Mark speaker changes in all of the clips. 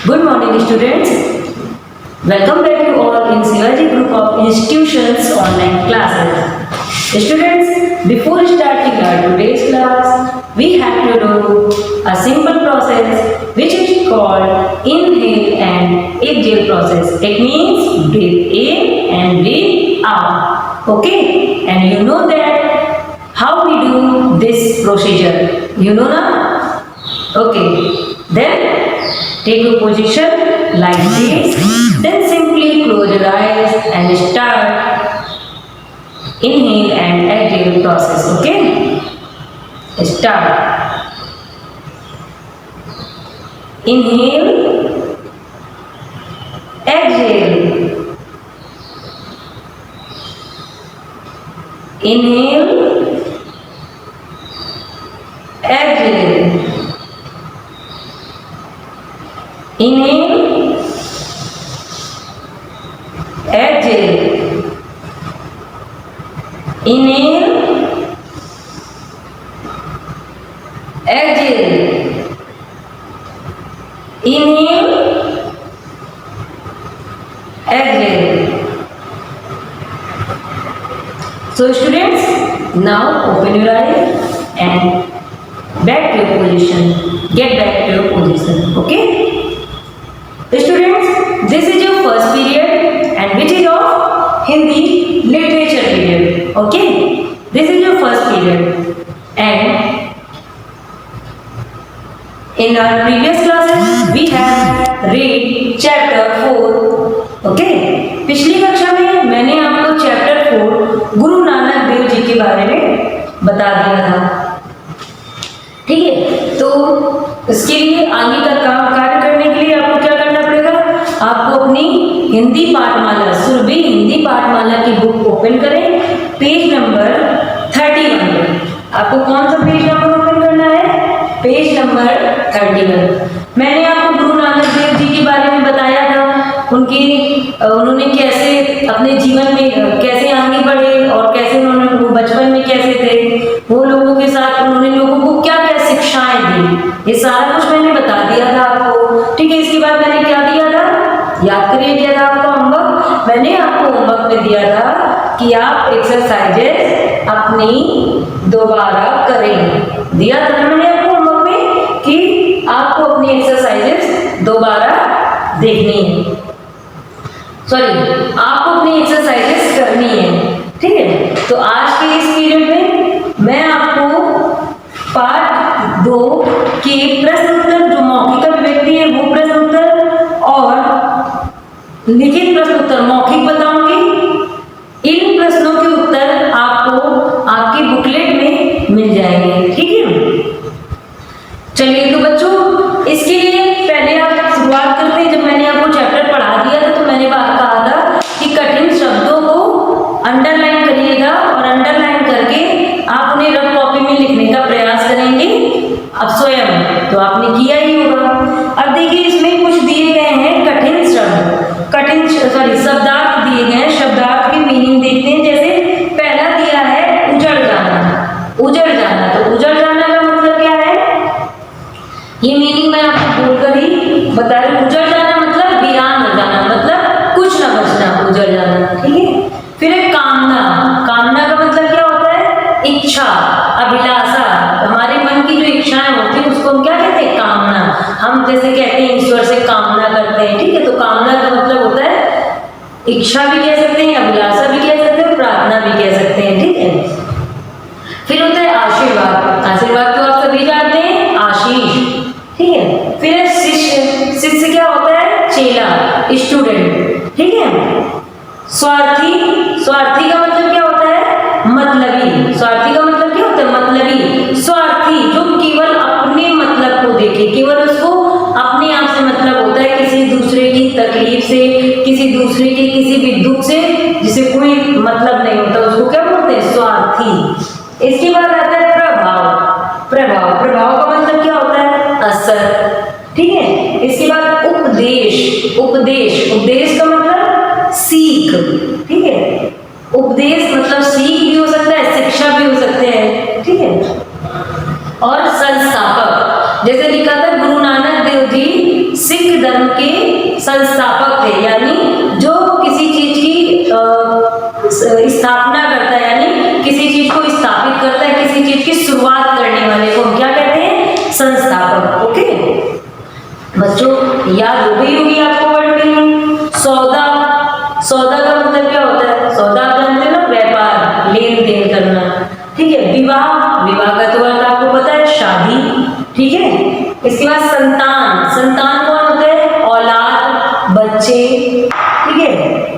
Speaker 1: Good morning, students. Welcome back to all in Shivaji Group of Institutions online classes. Students, before starting our today's class, we have to do a simple process which is called inhale and exhale process. It means breathe in and breathe out. Okay? And you know that how we do this procedure. You know now? Okay. Then take a position like this. Then simply close your eyes and start inhale and exhale process. Okay? Start. Inhale, exhale. Inhale, exhale. Inhale, exhale. Inhale, exhale. Inhale, exhale. So students, now open your eyes and back to your position. Get back to your position. Okay? Students, this is your first period and which is of Hindi literature period. Okay? This is your first period. And in our previous classes, we have read chapter 4. Okay? पिछली कक्षा में मैंने आपको chapter 4 Guru Nanak Dev ji के बारे में बता दिया था. ठीक है? तो इसके लिए आगे का काम कार्य करने के लिए आपको क्या करना पड़ेगा? आपको अपनी हिंदी पाठमाला सुरभि हिंदी पाठमाला की बुक ओपन करें. पेज नंबर 31 पर आपको कौन सा पेज नंबर ओपन करना है? Page number 31. मैंने आपको गुरु नानक देव जी के बारे में बताया था. उन्होंने कैसे अपने जीवन में कैसे आगे बढ़े और कैसे उन्होंने वो बचपन में कैसे थे, वो लोगों के साथ उन्होंने लोगों को क्या क्या शिक्षाएं दी, ये सारा कुछ मैंने बता दिया था आपको. ठीक है? इसके बाद मैंने क्या दिया था? याद करिए, दिया था आपको होमवर्क. मैंने आपको होमवर्क में दिया था कि आप एक्सरसाइजेस अपनी दोबारा करें. दिया था ना मैंने आपको होमवर्क में कि आपको अपनी एक्सरसाइजेस दोबारा देखनी है. सॉरी, आपको अपनी एक्सरसाइजेस करनी है. ठीक है? तो आज के इस पीरियड में मैं आपको पार्ट 2 के प्रश्न उत्तर, जो मौखिक अभिव्यक्ति है वो प्रश्न उत्तर और लिखित प्रश्न उत्तर मौखिक बताऊंगी. इन प्रश्नों के उत्तर आपको आपकी बुकलेट में मिल जाएंगे. ठीक है? चलिए तो बच्चों, इसके लिए पहले आप शुरुआत करते हैं. जब मैंने आपको चैप्टर पढ़ा दिया था तो मैंने कहा था कि कठिन शब्दों को अंडरलाइन करिएगा और अंडरलाइन करके आप उन्हें रफ कॉपी में लिखने का प्रयास करेंगे अब स्वयं. तो आपने किया ही होगा. अब देखिए, इसमें कुछ दिए गए हैं कठिन शब्द, शब्दार्थ दिए गए हैं. शब्दार्थ की मीनिंग देखते हैं. जैसे पहला दिया है उजड़ जाना. उजड़ जाना, तो उजड़ जाना का मतलब क्या है? ये मीनिंग मैं आपको बोलकर ही बता रही हूँ. उजड़ जाना मतलब वीरान हो जाना, मतलब कुछ न बचना, उजड़ जाना. ठीक है? फिर एक कामना. कामना का मतलब क्या होता है? इच्छा, अभिलाषा. हमारे मन की जो इच्छाएं होती हैं उसको हम क्या कहते हैं? कामना. हम जैसे कहते हैं ईश्वर से कामना करते हैं. ठीक है? तो कामना का मतलब होता है इच्छा भी कह सकते हैं, अभिलाषा भी कह सकते हैं, प्रार्थना भी कह सकते हैं. ठीक है? फिर होता है आशीर्वाद. आशीर्वाद तो आप सभी जानते हैं, आशीष. ठीक है? फिर है शिष्य. शिष्य क्या होता है? चेला, स्टूडेंट. ठीक है? स्वार्थी. स्वार्थी का मतलब क्या होता है? मतलबी. स्वार्थी का मतलब क्या होता है? मतलबी. स्वार्थी जो केवल अपने मतलब को देखे, केवल उसको अपने आप से मतलब होता है, किसी दूसरे की तकलीफ से, किसी दूसरे के किसी भी दुख से जिसे कोई मतलब नहीं होता, उसको क्या बोलते हैं? स्वार्थी. इसके बाद आता है प्रभाव. प्रभाव. प्रभाव का मतलब क्या होता है? असर. ठीक है? इसके बाद उपदेश. उपदेश. उपदेश का मतलब सीख. ठीक है? उपदेश मतलब सीख भी हो सकता है, शिक्षा भी हो सकते हैं. ठीक है? और संस्थापक, जैसे लिखा था गुरु नानक देव जी सिख धर्म के संस्थापक थे, यानी जो किसी चीज की स्थापना करता है, यानी किसी चीज को स्थापित करता है, किसी चीज की शुरुआत करने वाले को क्या कहते हैं? संस्थापक। ओके बच्चों, याद हो गई होगी आपको वर्ड मीनिंग। सौदा, सौदा का मतलब क्या होता है? सौदा आप जानते हैं ना, व्यापार, लेन देन करना। ठीक है। विवाह, विवाह का तो अर्थ आपको पता है, शादी। ठीक है। इसके बाद संतान, संतान कौन होता है? औलाद, बच्चे। ठीक है।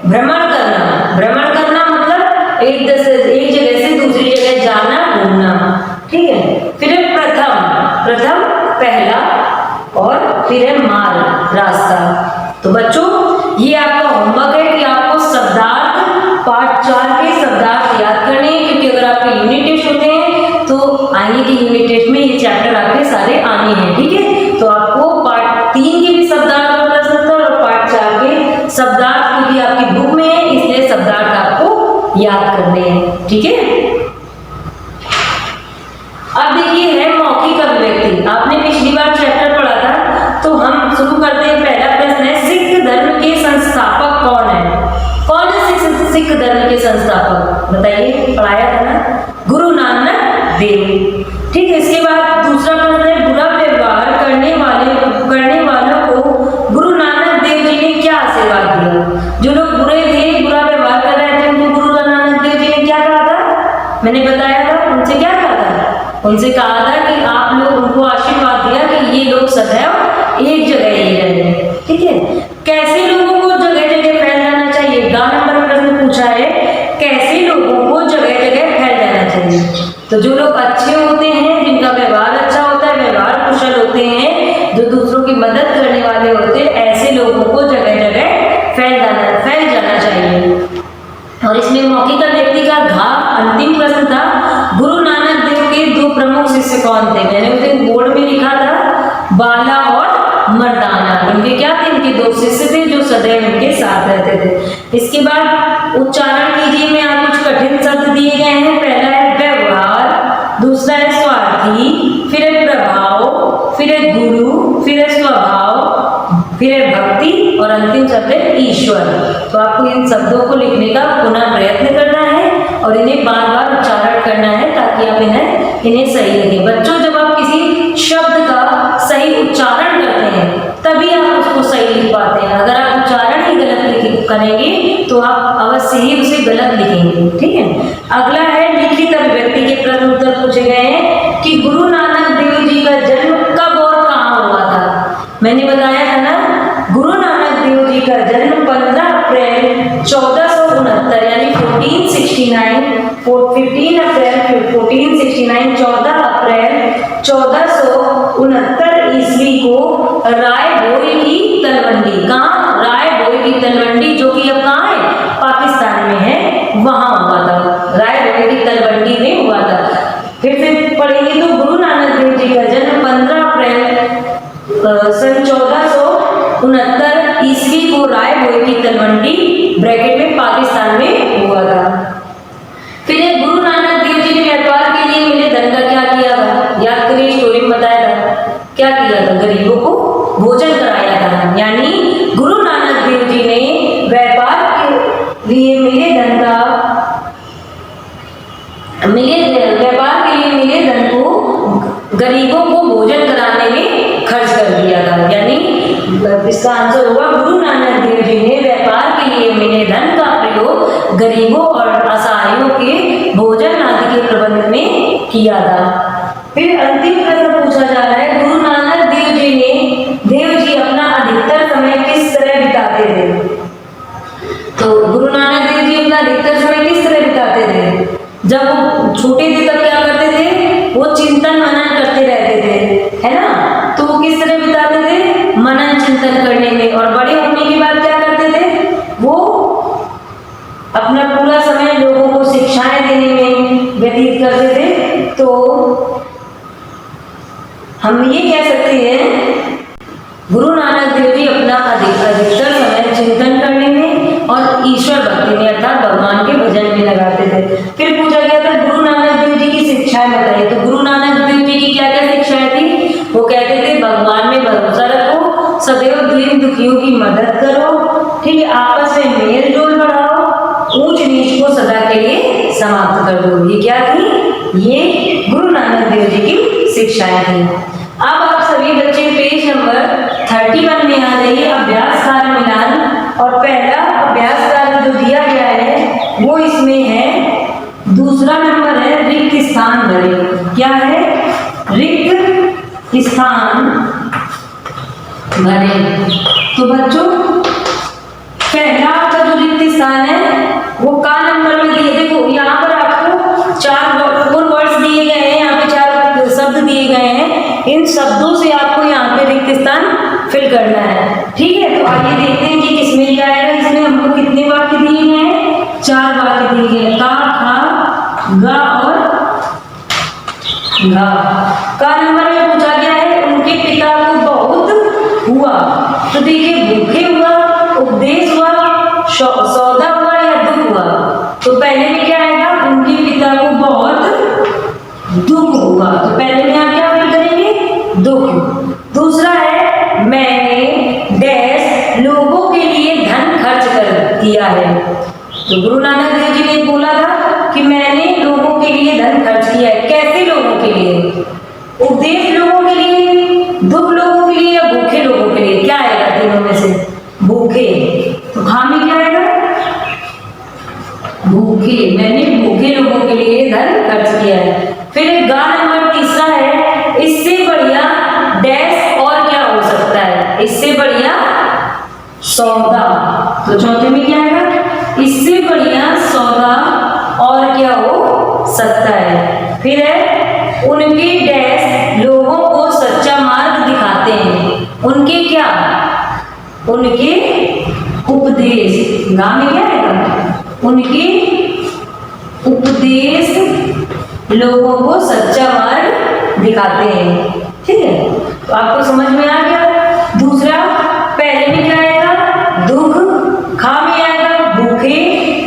Speaker 1: भ्रमण करना, भ्रमण करना मतलब एक जगह से दूसरी जगह जाना, घूमना। ठीक है। फिर है प्रथम, प्रथम पहला, और फिर है मार्ग, रास्ता। तो बच्चों ये आपका होमवर्क है कि आपको शब्दार्थ पार्ट 4 के शब्दार्थ याद करने हैं, क्योंकि अगर आपके यूनिट टेस्ट होते हैं तो आगे के यूनिट टेस्ट में ये चैप्टर आपके सारे आने हैं। ठीक है। तो आपको पार्ट 3 के भी शब्दार्थ बता सकता है और पार्ट 4 के शब्दार्थ, क्योंकि आपकी बुक में है इसलिए शब्दार्थ आपको याद करने हैं। ठीक है। अब देखिए है मौखिक अभिव्यक्ति। आपने पिछली बार चैप्टर पढ़ा था, तो हम शुरू करते हैं। पहला प्रश्न है, सिख धर्म के संस्थापक कौन है? कौन है सिख धर्म के संस्थापक? बताइए, पढ़ाया था ना, गुरु नानक देव। ठीक है। इसके बाद दूसरा प्रश्न है, बुरा व्यवहार करने वालों को गुरु नानक देव जी ने क्या आशीर्वाद दिया? जो लोग बुरे थे, बुरा व्यवहार कर रहे थे, उनको गुरु नानक देव जी ने क्या कहा था? मैंने बताया था, उनसे क्या कहा था? उनसे कहा था कि आप लोग, उनको आशीर्वाद दिया कि ये लोग सदैव एक जगह ही रहें। ठीक है। कैसे लोगों को जगह जगह फैल जाना चाहिए? गा नंबर प्रश्न पूछा है, कैसे लोगों को जगह जगह फैल जाना चाहिए? तो जो लोग अच्छे होते हैं, जिनका व्यवहार अच्छा होता है, व्यवहार कुशल होते हैं, जो दूसरों की मदद करने वाले होते हैं, ऐसे लोगों को जगह जगह फैल जाना चाहिए। और इसमें मौखिक व्यक्ति का घा अंतिम प्रश्न था, गुरु नानक देव के 2 प्रमुख शिष्य कौन थे? मैंने उसे बोर्ड में लिखा था, बाला और मर्दाना। उनके क्या थे? इनके 2 शिष्य थे जो सदैव इनके साथ रहते थे। इसके बाद उच्चारण कीजिए, में यहाँ कुछ कठिन शब्द दिए गए हैं। पहला है व्यवहार, दूसरा है स्वार्थी, फिर है प्रभाव, फिर है गुरु, फिर है स्वभाव, फिर है भक्ति, और अंतिम शब्द है ईश्वर। तो आपको इन शब्दों को लिखने का पुनः प्रयत्न करना है और इन्हें बार बार उच्चारण करना है, ताकि आप इन्हें सही लिखें। बच्चों, जब आप किसी शब्द का सही उच्चारण करते हैं तभी आप उसको सही लिख पाते हैं। अगर आप उच्चारण ही गलत करेंगे तो आप अवश्य ही उसे गलत लिखेंगे। ठीक है। अगला है लिखित अभिव्यक्ति के प्रश्न उत्तर पूछे गए हैं कि गुरु नानक देव जी का जन्म कब और कहाँ हुआ था? मैंने बताया था ना, गुरु नानक देव जी का जन्म 15 अप्रैल 1469 यानी 15 अप्रैल 1469, 14 अप्रैल 1469 ईस्वी को राय भोई की तलवंडी, कहाँ? राय भोई की तलवंडी, जो कि अब कहाँ है? पाकिस्तान में है, वहां हुआ था। राय भोई की तलवंडी में हुआ था। फिर से पढ़ेंगे तो गुरु नानक देव जी का जन्म 15 अप्रैल सन 1469 ईस्वी को राय भोई की तलवंडी ब्रैकेट में पाकिस्तान में हुआ था। फिर गुरु नानक देव जी ने व्यापार के लिए मिले धन का क्या किया था? याद करिए, स्टोरी में बताया था क्या किया था? गरीबों को भोजन कराया था। यानी गुरु नानक देव जी ने व्यापार के लिए मिले धन को गरीबों को भोजन कराने में खर्च कर दिया था। यानी इसका आंसर होगा, गुरु नानक देव जी ने व्यापार के लिए मिले धन का प्रयोग गरीबों और असहायों के भोजन आदि के प्रबंध में किया था। फिर अंतिम प्रश्न पूछा जा रहा है, गुरु नानक देव जी अपना अधिकतर समय किस तरह बिताते थे? तो गुरु नानक देव जी अपना अधिकतर समय किस तरह बिताते थे? जब वो छोटे थे तब क्या करते थे? वो चिंतन मनन करते रहते थे, है ना? तो वो किस तरह बिताते थे? मनन चिंतन करने में। और बड़े होने के बाद क्या करते थे? वो अपना पूरा समय लोगों को शिक्षाएं देने में व्यतीत करते थे। तो हम ये कह सकते हैं, गुरु नानक देव जी अपना अधिकतर समय चिंतन करने में और ईश्वर भक्ति में अर्थात भगवान के भजन में लगाते थे। फिर पूछा गया था गुरु नानक देव जी की शिक्षाएं बताइए। तो गुरु नानक देव जी की क्या क्या शिक्षाएं थी? वो कहते थे भगवान में भरोसा रखो, सदैव दृढ़ दीन दुखियों की मदद करो, ठीक है, आपस में मेल जोल बढ़ाओ, ऊंच नीच को सदा के लिए समाप्त कर दो। ये क्या थी? ये गुरु नानक देव जी की शिक्षाएं थी। अब आप सभी बच्चे पेज नंबर 31 में आ जाइए, अभ्यास कार्य मिलान। और पहला अभ्यास कार्य जो दिया गया है वो इसमें है, दूसरा नंबर है रिक्त स्थान भरें। क्या है? रिक्त स्थान भरें। तो बच्चों पहला आपका जो रिक्त स्थान है वो का नंबर में दिए, देखो यहाँ पर आपको 4 वर्ड्स दिए गए हैं, यहाँ पे 4 शब्द दिए गए हैं, इन शब्दों से आपको यहाँ पे रिक्त स्थान फिल करना है, ठीक है। तो आइए देखते हैं कि किसमें क्या आएगा। इसमें हमको कितने वाक्य दिए गए हैं? 4 वाक्य दिए गए हैं, का, खा, गा और घा। का नंबर में पूछा गया है उनके पिता को बहुत हुआ, तो देखिए भूखे हुआ, उपदेश हुआ, सौदा हुआ या दुख हुआ। तो पहले में क्या आएगा? उनके पिता को बहुत दुख हुआ, तो पहले में आप क्या फिल करेंगे? दुख। दूसरा है मैंने डैश लोगों के लिए धन खर्च कर दिया है। तो गुरु नानक देव जी ने बोला था कि मैंने लोगों के लिए धन खर्च किया है। कैसे लोगों के लिए? उपदेश लोगों के लिए, दुख लोगों के लिए या भूखे लोगों के लिए? क्या आएगा तीनों में से? भूखे। तो खा में क्या आएगा? भूखे, मैंने भूखे लोगों के लिए धन खर्च किया है। फिर गा नंबर तीसरा है, इससे बढ़िया डैश और क्या हो सकता है? इससे बढ़िया सौदा। तो चौथे में क्या आएगा? इससे बढ़िया सौदा और क्या हो सकता है। फिर है उनके डैश लोगों को सच्चा मार्ग दिखाते हैं। उनके क्या? उनके उपदेश। गा में क्या आएगा? उनके उपदेश लोगों को सच्चा मार्ग दिखाते हैं, ठीक है। तो आपको समझ में आ गया। दूसरा पहले में क्या आएगा? दुख, खा में आएगा भूखे,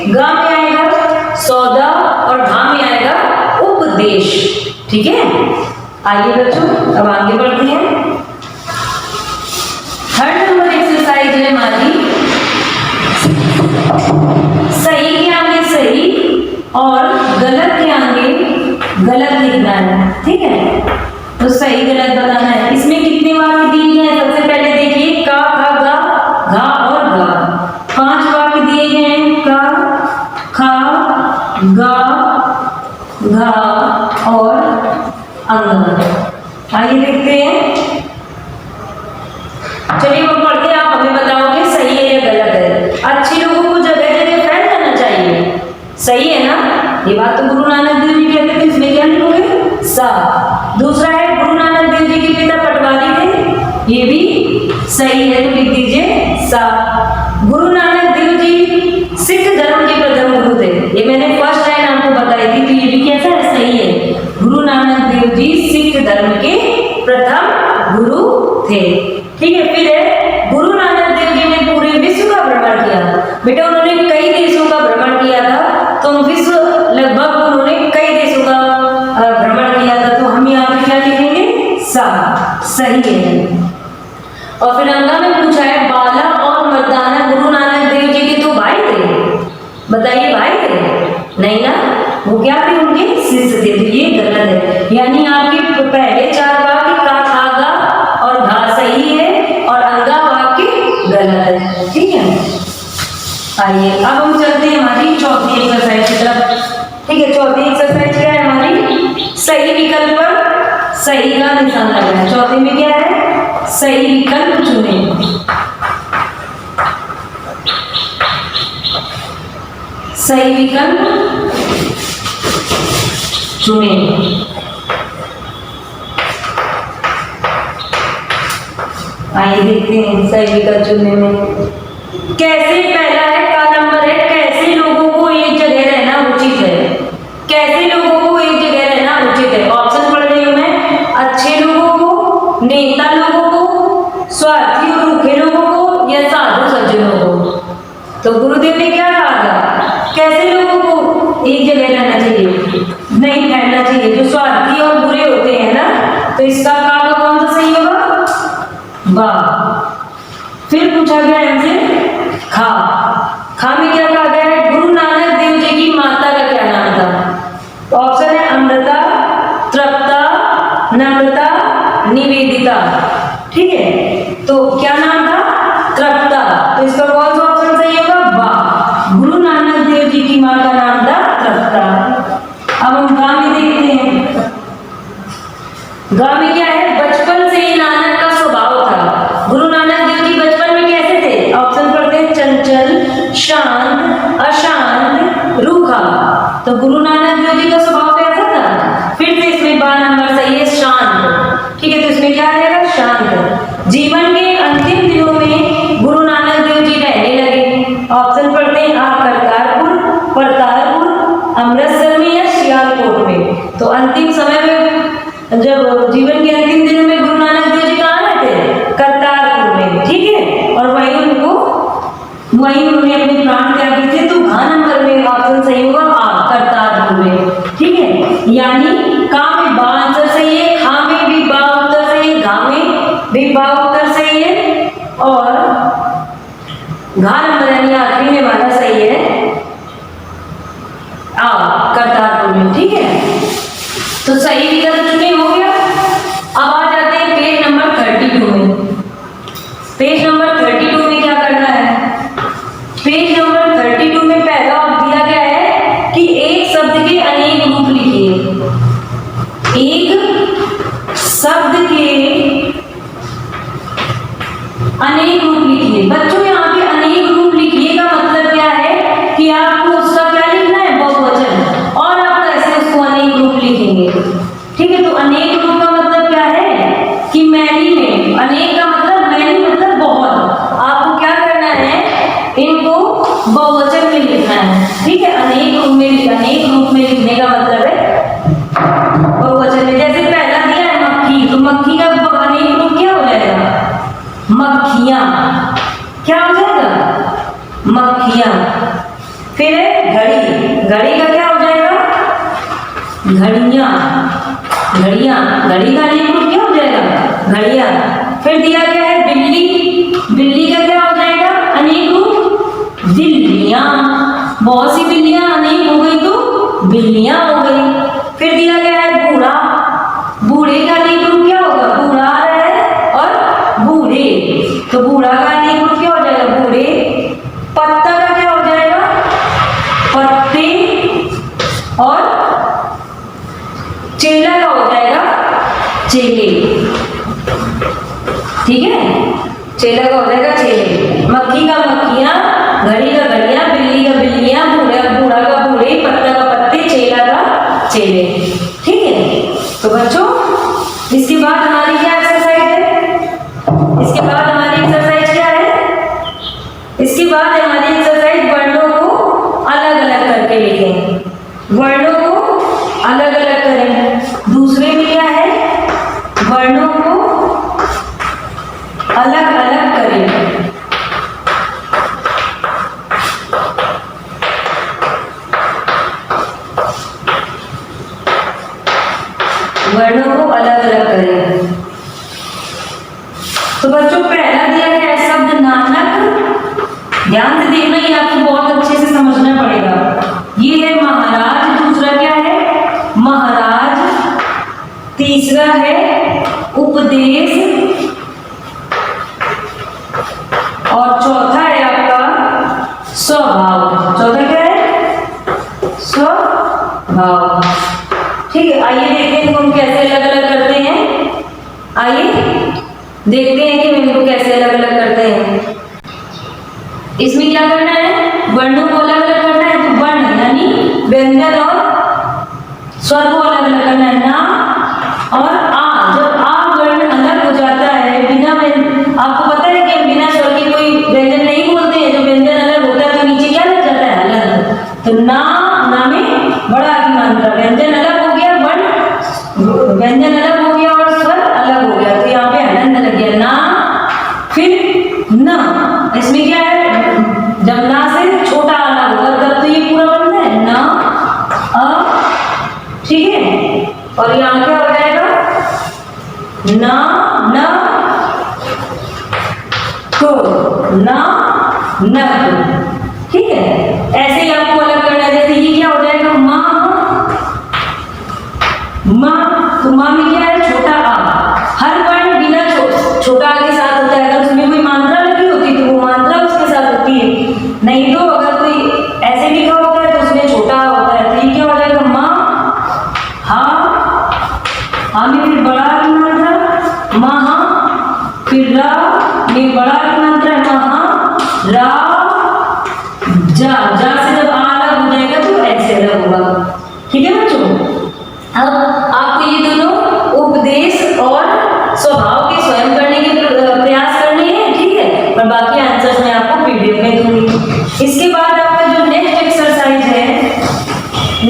Speaker 1: गा में आएगा सौदा और घा में आएगा उपदेश, ठीक है। आइए बच्चों अब आगे बढ़ते हैं। थर्ड नंबर एक्सरसाइज है हमारी सही के आगे सही और गलत के आगे गलत लिखना है, ठीक है। तो सही गलत बताना है। इसमें कितने वाक्य दिए गए हैं? सबसे पहले देखिए का, खा, गा, घा और गा। 5 वाक्य दिए गए हैं, का, खा, गा, घा और अंगा। आइए देखते हैं। चलिए वो पढ़ते हैं, आप हमें बताओगे सही है या गलत है। अच्छे लोगों को जगह जगह फैल जाना चाहिए, सही है ना? ये बात तो गुरु नानक देव जी कहते थे, इसमें क्या लिखोगे? सा। दूसरा है गुरु नानक देव जी के पिता पटवारी थे, ये भी सही है, तो लिख दीजिए सा। गुरु नानक देव जी सिख धर्म के प्रथम गुरु थे, ये मैंने फर्स्ट लाइन आपको बताई थी, तो ये भी कैसा है? सही है। गुरु नानक देव जी सिख धर्म के प्रथम गुरु थे, ठीक है। फिर है गुरु नानक देव जी ने पूरे विश्व का भ्रमण किया। बेटा उन्होंने कई देशों का भ्रमण किया था, तो विश्व लगभग उन्होंने कई देशों का भ्रमण किया था, तो हम यहाँ पे क्या लिखेंगे? सा, सही है। और फिर अंगा में पूछा है बाला और मर्दाना गुरु नानक देव जी के तो भाई थे, बताइए भाई थे? नहीं ना, वो क्या थे? उनके शिष्य थे, तो ये गलत है। यानी आपके पहले 4 वाक्य का, खा, गा और घा सही है और अंगा वाक्य गलत है, ठीक है। आइए अब हम चलते हैं हमारी चौथी एक्सरसाइज की तरफ, ठीक है। चौथी एक्सरसाइज क्या है हमारी? सही विकल्प पर सही का निशान लगाना है। चौथे में क्या है? सही विकल्प चुनें। सही विकल्प चुनें। आइए देखते हैं सही विकल्प चुनने में कैसे। पहला है का नंबर है, कैसे लोगों को एक जगह रहना उचित है। कैसे लोगों को एक जगह रहना उचित है? ऑप्शन पढ़ रही हूं मैं। अच्छे लोगों को, नेता लोगों को, स्वार्थी और रूखे लोगों को या साधु सज्जनों को। तो गुरुदेव ने क्या कहा था? कैसे लोगों को एक जगह रहना चाहिए, नहीं फैलना चाहिए। जो स्वार्थी और बुरे होते हैं ना, तो इसका का कौन सा सही होगा? वाह। फिर पूछा गया हमसे खा। खा में क्या कहा गया है? गुरु नानक देव जी की माता का क्या नाम था? ऑप्शन है अमृता, तृप्ता, नम्रता, निवेदिता। ठीक है, तो क्या नाम था? तृप्ता। तो इसका कौन सा ऑप्शन सही होगा? वाह, गुरु नानक देव जी की मां का नाम था तृप्ता। अब हम गांव में देखते हैं। गांव में क्या है? बचपन से ही नानक का स्वभाव था। गुरु नानक देव जी बचपन में कैसे थे? ऑप्शन पढ़ते हैं, चंचल, शांत, अशांत, रूखा। तो गुरु नानक देव जी का स्वभाव कैसा था? फिर से इसमें बार नंबर सही है, शांत। ठीक है, तो इसमें क्या आ जाएगा? शांत। जीवन के अंतिम दिनों में गुरु नानक देव जी रहने लगे। ऑप्शन पढ़ते हैं आप, करतारपुर, अमृतसर में या सियालकोट में। तो अंतिम समय में, जब जीवन के अंतिम दिनों में गुरु नानक देव जी कहाँ रहते? करतारपुर में। ठीक है, और वहीं उन्होंने अपने प्राण त्याग किए थे। तो घ नंबर में ऑप्शन सही होगा आ, करतारपुर में। ठीक है, यानी का में बा आंसर सही है, खा में भी बा उत्तर सही है, घा में भी बा उत्तर सही है, और घा नंबर यानी आखिरी में वाला सही है आ, करतारपुर में। ठीक है, तो सही विकल्प चुने हो गया। अब आ जाते हैं पेज नंबर 32 में। पेज नंबर 32 में क्या करना है? पेज नंबर 32 में पहला दिया गया है कि एक शब्द के अनेक रूप लिखिए। एक शब्द के अनेक रूप लिखिए। बच्चों यहाँ पे अनेक रूप लिखिए का मतलब क्या है कि आपको उसका क्या लिखना है? बहुवचन, और आप कैसे उसको अनेक रूप लिखेंगे। ठीक है, तो अनेक रूप का मतलब क्या है कि मैनी में, अनेक का मतलब मैनी मतलब बहुत। आपको क्या करना है? इनको बहुवचन में लिखना है। ठीक है, अनेक रूप में लिखने का मतलब है बहुवचन में। जैसे पहला दिया है मक्खी, तो मक्खी का अनेक रूप क्या हो जाएगा? मक्खियां। क्या हो जाएगा? मक्खियां। फिर है घड़ी, घड़ी का क्या हो जाएगा? घड़ियां, घड़ियां। घड़ी का अनेक रूप क्या हो जाएगा? घड़ियां। फिर दिया गया है बिल्ली, बिल्ली का क्या हो जाएगा? अनेक रूप? बिल्लियां। बहुत सी बिल्लियां अनेक हो गई तो बिल्लियां हो गई। फिर दिया गया है बूढ़ा, बूढ़े का अनेक रूप क्या होगा? बूढ़ा है और बूढ़े, तो बूढ़ा का अनेक रूप क्या हो जाएगा? बूढ़े। पत्ता का क्या हो जाएगा? पत्ते। और चेला का हो जाएगा? चेले। ठीक है, चेला का हो जाएगा चेले। मक्खी का मक्खियां, घड़ी का घड़ियां, बिल्ली का बिल्लियां, बूढ़ा का बूढ़े, पत्ता का पत्ते, चेला का चेले। ठीक है, तो बच्चों इसके बाद हमारी क्या एक्सरसाइज है? इसके बाद हमारी एक्सरसाइज क्या है? इसके बाद हमारी एक्सरसाइज वर्णों को अलग अलग करके लिखें। वर्णों को अलग अलग करें। दूसरे में क्या है? वर्णों को अलग अलग करें। वर्णों को अलग अलग करें। तो बच्चों पहला दिया गया है शब्द नानक। ध्यान से देखना, ये आपको बहुत अच्छे से समझना पड़ेगा। ये है महाराज, दूसरा क्या है? महाराज, तीसरा है उपदेश, और चौथा है आपका स्वभाव। चौथा क्या है? स्वभाव। ठीक है, आइए देखते हैं हम कैसे अलग अलग करते हैं। आइए देखते हैं कि हम इनको कैसे अलग अलग करते हैं। इसमें क्या करना है? वर्णों को अलग अलग करना है। तो वर्ण यानी व्यंजन और स्वर को अलग अलग करना है। ना और आ, जब आ वर्ण अलग हो जाता है बिना आपको पता है कि बिना स्वर के कोई व्यंजन नहीं बोलते हैं। जब व्यंजन अलग होता है तो नीचे क्या लग जाता है? अलग। तो ना, ना में बड़ा मात्रा, व्यंजन अलग हो गया, वर्ण व्यंजन अलग हो गया और स्वर अलग हो गया, तो यहाँ पे हलंत लग गया। ना, फिर न। इसमें क्या है? जब ना से छोटा अलग होगा तब तो ये पूरा बनता है ना, अ। ठीक है, और यहाँ क्या हो जाएगा? ना, न, को, ना नक, ठीक है। ऐसे ही आपको अलग करना है, जैसे ये क्या हो जाएगा माँ, माँ, तो माँ में क्या है छोटा आ, हर वर्ण बिना छोटा आ के साथ होता है, अगर उसमें कोई मात्रा लगी होती तो वो मात्रा उसके साथ होती है, नहीं तो अगर कोई ऐसे लिखा होता है तो उसमें छोटा आ होता है, तो ये क्या हो जाएगा माँ, हा में फिर बड़ा की मात्रा महा, फिर रा में बड़ा की मात्रा महा, रा, जा, जा से जब आ अलग हो जाएगा तो ऐसे अलग होगा, ठीक है बच्चों। अब आपको ये दोनों उपदेश और स्वभाव के स्वयं करने के प्रयास करने हैं, ठीक है, और बाकी आंसर्स मैं आपको पीडीएफ में दूंगी। इसके बाद आपका जो नेक्स्ट एक्सरसाइज है,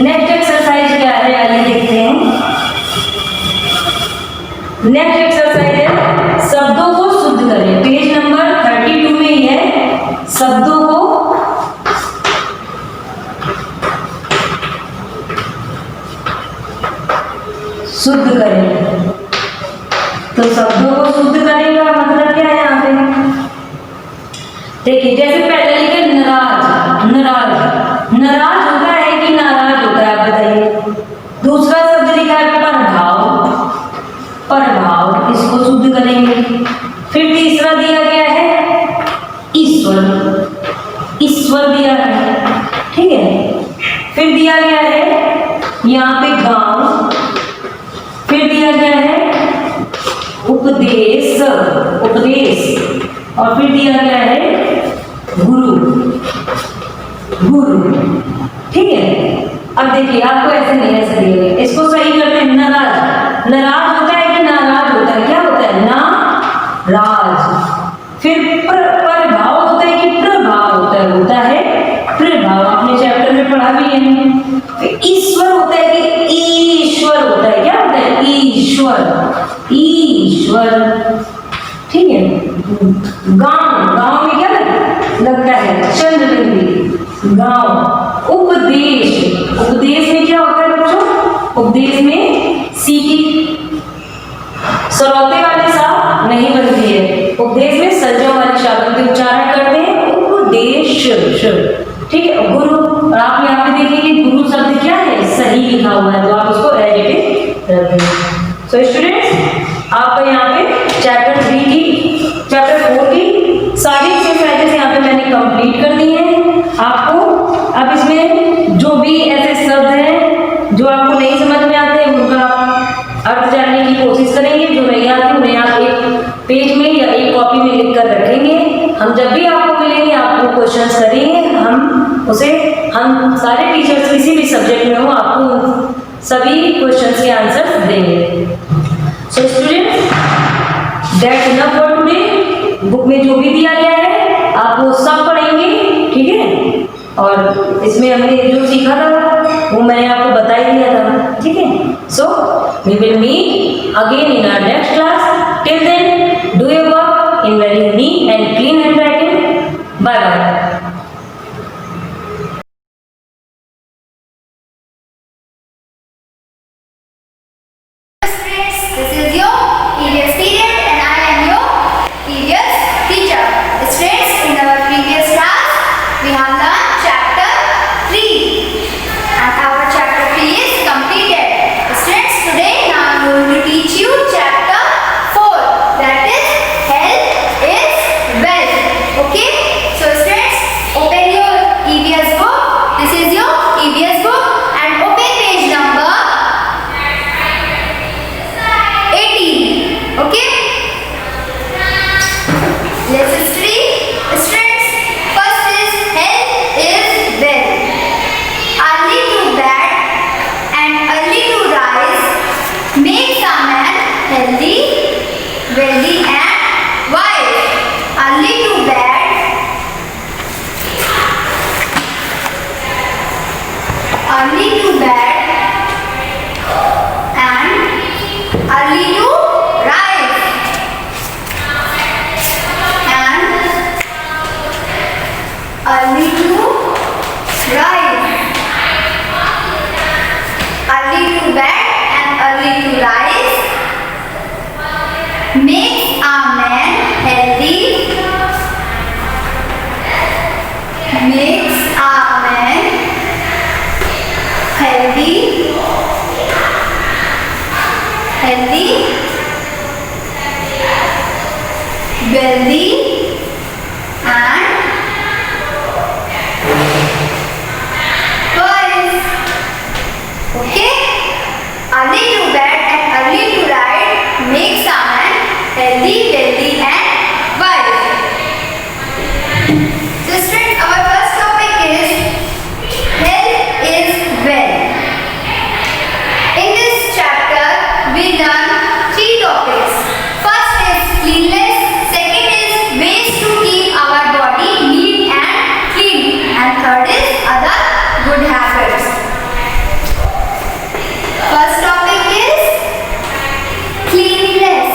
Speaker 1: नेक्स्ट एक्सरसाइज क्या है आइए देखते हैं। नेक्स्ट एक्सरसाइज है शब्दों को शुद्ध करें, पेज नंबर 32 में ही है, शब्दों को शुद्ध करें। तो शब्दों को शुद्ध करें का मतलब क्या है यहाँ पे, देखिए जैसे पहले लिखे नाराज, नाराज, नाराज होता है कि नाराज होता है आप बताइए। दूसरा शब्द लिखा है प्रभाव, प्रभाव, इसको शुद्ध करेंगे। फिर तीसरा दिया गया है ईश्वर, ईश्वर दिया है, ठीक है। फिर दिया गया है यहाँ पे गांव, फिर दिया गया है उपदेश, उपदेश, और फिर दिया गया है गुरु, गुरु, ठीक है। अब देखिए आपको ऐसे नहीं ऐसे दिए, इसको सही करते हैं। नाराज, नाराज होता है कि नाराज होता है, क्या होता है ना राज। फिर प्रभाव होता है कि प्रभाव होता है प्रभाव, आपने चैप्टर में पढ़ा भी है। फिर ईश्वर होता है कि ईश्वर होता है, क्या होता है ईश्वर, ईश्वर, ठीक है। गांव, गांव में क्या लगता है चंद्रबिंदी, गांव। उपदेश, उपदेश में क्या होता है बच्चों, उपदेश में सी की सरौते वाले सा नहीं बनती है, उपदेश में सज्जों वाले शब्द के उच्चारण करते हैं उपदेश, ठीक है। गुरु, और आप यहाँ पे देखिए कि गुरु शब्द क्या है सही लिखा हुआ है, तो आप उसको एज इट इज रखेंगे। सो स्टूडेंट्स आपको यहाँ पे चैप्टर 3 की, चैप्टर 4 की सारी एक्सरसाइजेस यहाँ पे मैंने कंप्लीट कर दी हैं आपको। अब इसमें जो भी ऐसे शब्द हैं जो आपको नहीं समझ में आते हैं उनका अर्थ जानने की कोशिश करेंगे, जो नहीं आते उन्हें आप एक पेज में या एक कॉपी में लिख कर रखेंगे। हम जब भी आपको मिलेंगे आपको क्वेश्चंस करेंगे, हम उसे, हम सारे टीचर्स किसी भी सब्जेक्ट में हो आपको सभी क्वेश्चंस के आंसर देंगे। So students that's enough for today. Book में जो भी दिया गया है आप वो सब पढ़ेंगे, ठीक है। और इसमें हमने जो सीखा था वो मैंने आपको बता ही दिया था, ठीक है। So we will meet again in our next class. Till then do your work in very neat and clean handwriting. Bye bye.
Speaker 2: This is your EVS period and I am your EVS teacher. Students, in our previous class, we have learned chapter 3 and our chapter 3 is completed. Students, today now I am going to teach you chapter 4, that is health is wealth. Okay? So students, makes a man healthy, wealthy, and wise. Okay? Early to bed and early to rise makes a man healthy, wealthy, and wise. So students, our first topic is health is wealth. In this chapter, we learn three topics. First is cleanliness. Second is ways to keep our body neat and clean. And third is other good habits. First topic is cleanliness.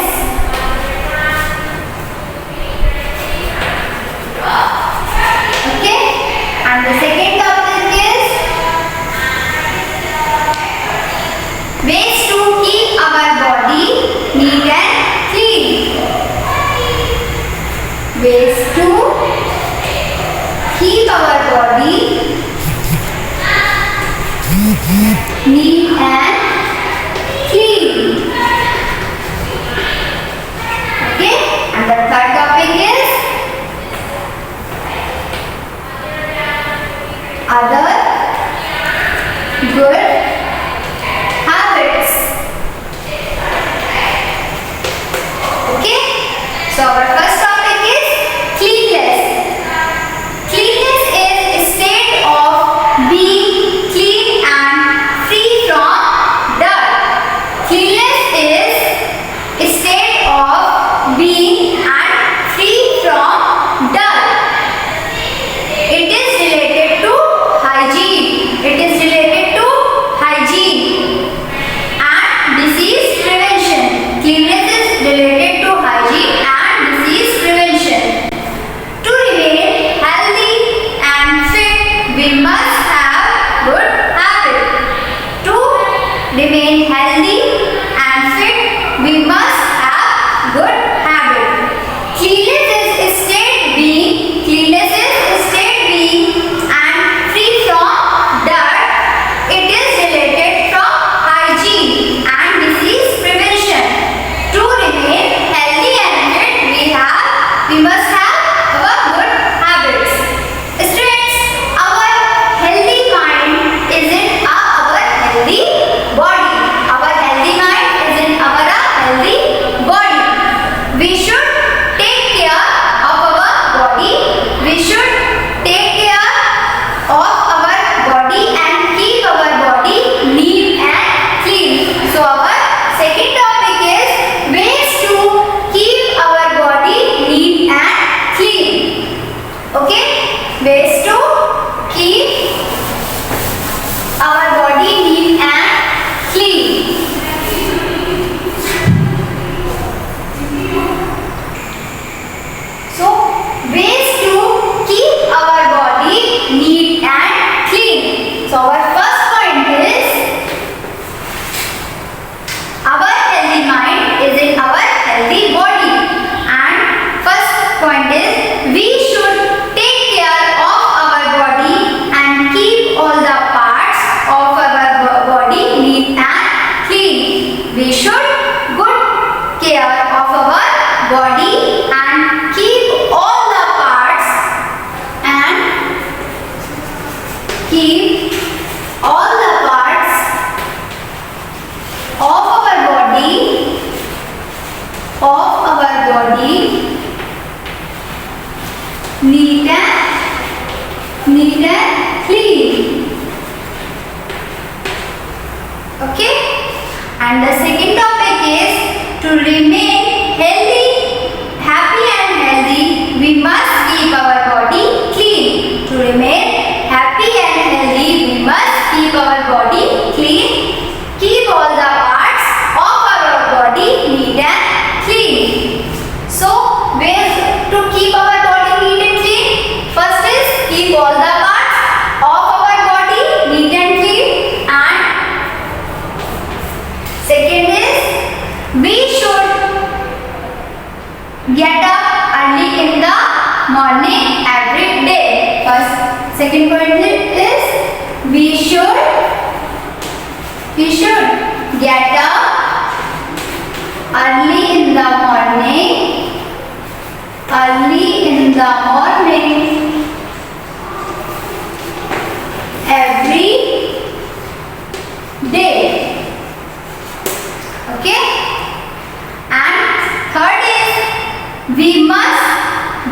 Speaker 2: Okay? And the second topic is ways to keep our body neat and clean. Ways to keep our body neat and clean. Okay? And the third topic is other good habits. Okay? So our first topic is cleanliness. Cleanliness is a state of being clean and free from dirt. Cleanliness is a state of being and free from dirt. It is related to hygiene. It is related to hygiene and disease prevention. Cleanliness is related to hygiene and disease prevention. To remain healthy and fit, we must have good habits. To remain healthy and fit, we must have good habits. Cleanliness is a state being and free from dirt. It is related from hygiene and disease prevention. To remain healthy and fit, we must have our good habits. Students, our healthy mind is in our healthy body. Our healthy mind is in our healthy body. We should take care of our body. We should take care of our body and keep our body neat and clean. So our second topic is ways to keep our body neat and clean. Okay? Ways to keep our body neat and clean. So, ways to keep our body neat and clean. So, our first point is our healthy mind is in our healthy body. And first point is we should take care of our body and keep all the parts of our body neat and clean. We should good care of our body and keep all the parts and keep all the parts of our body neat and clean. Okay? And the second topic is to remain healthy, happy and healthy, we must keep our body clean. To remain happy and healthy, we must keep our body clean. Keep all the parts of our body neat and clean. So, ways to keep our body neat and clean? First is keep all the parts of our body neat and clean. And second is early in the morning. Every day. Okay? And third is we must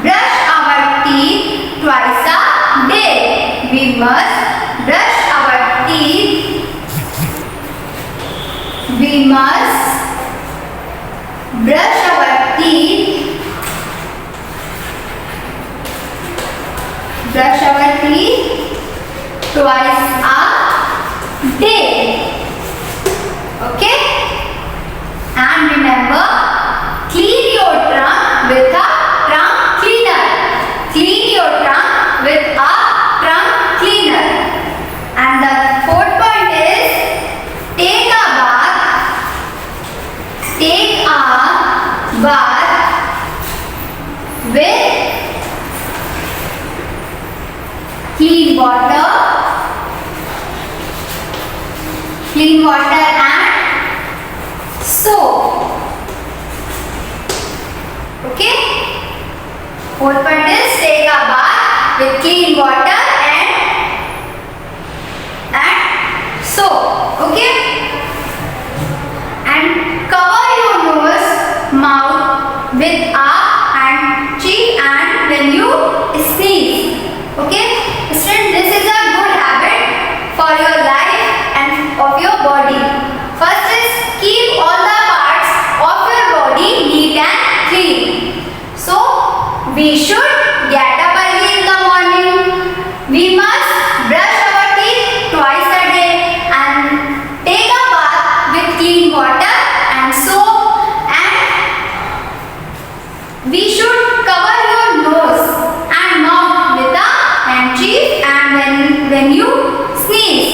Speaker 2: brush our teeth twice a day. We must brush our teeth. We must brush our teeth. Brush our teeth twice a day. Okay? And remember, clean your trunk with a trunk cleaner. Clean your trunk with a trunk cleaner. And the fourth point is take a bath. Take a bath with clean water. Clean water and soap. Okay? Fourth point is take a bath with clean water and soap. Okay? And cover your nose, mouth with a handkerchief and when you sneeze. Okay? Students, this is a good habit for your life and of your body. First is keep all the parts of your body neat and clean. So we should get up early in the morning. We must brush our teeth twice a day and take a bath with clean water and soap, and we should cover your nose and mouth with a handkerchief and when you sneeze.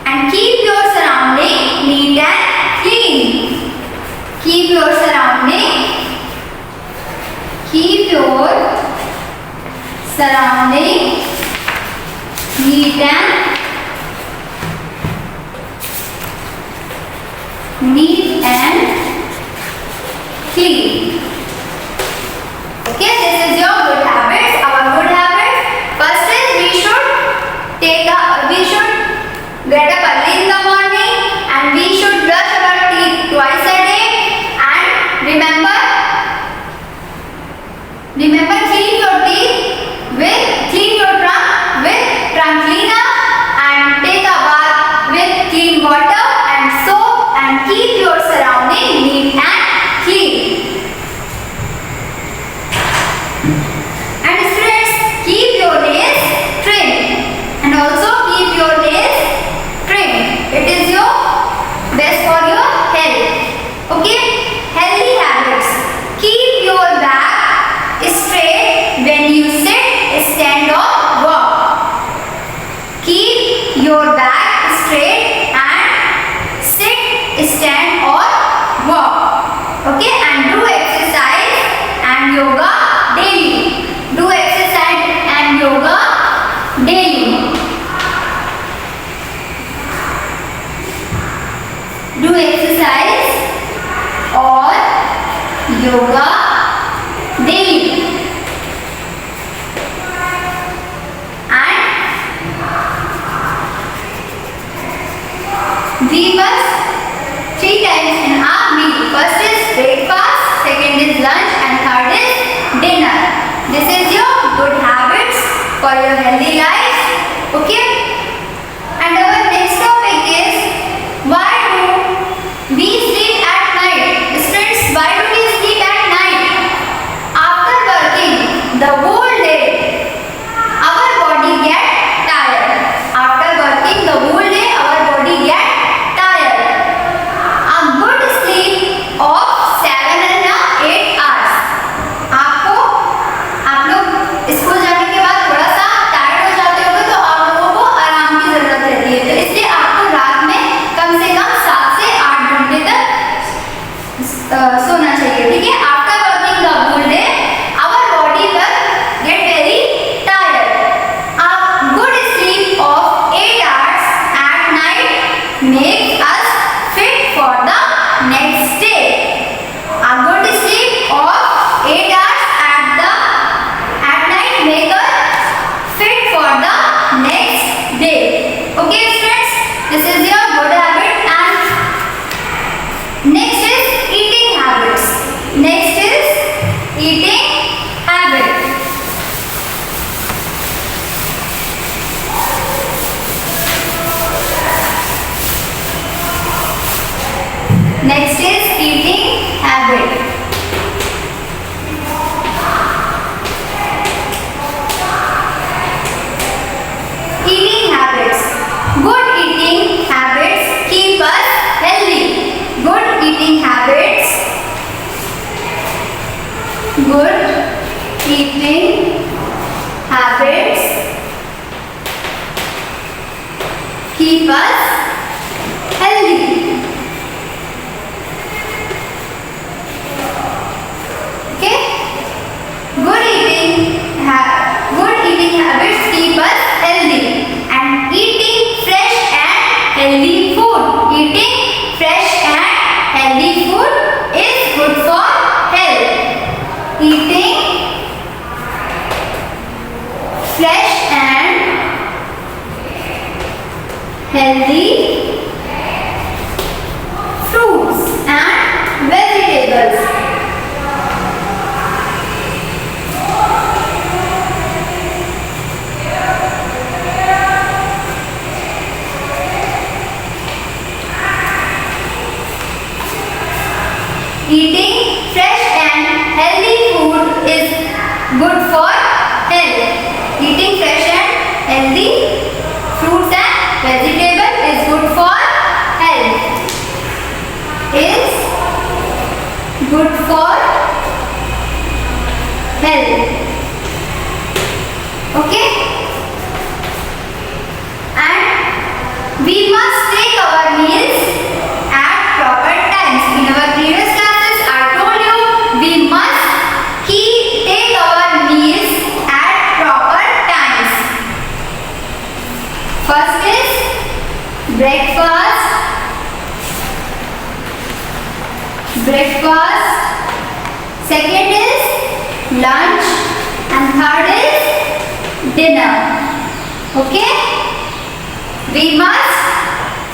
Speaker 2: And keep your surrounding neat and clean. Keep your surrounding neat and clean. Okay, this is your good habits. Our good habits. First is we should get up early in the morning and we should brush our teeth twice a day. And remember clean your trunk with trunk cleaner and take a bath with clean water and soap and keep your surrounding neat and clean. And students, keep your nails trimmed and also keep your nails trimmed. It is your best for your health. Okay? Healthy habits. Keep your back straight when you sit, stand or walk. Keep your back straight and sit, stand or walk. Okay? And do exercise and yoga daily. Do exercise and yoga daily. eating habits keep us healthy. Okay? Good eating habits keep us healthy, and eating fresh and healthy food. Eating fresh and healthy food is good for health. Eating fresh and healthy fruits and vegetables. Eating fresh and healthy food is good for health. Eating fresh and healthy fruits and vegetables is good for health. Is good for health. Okay? And we must take our meals at proper times. In our previous classes, I told you we must take our meals at proper times. First is breakfast. Second is lunch, and third is dinner. Okay? We must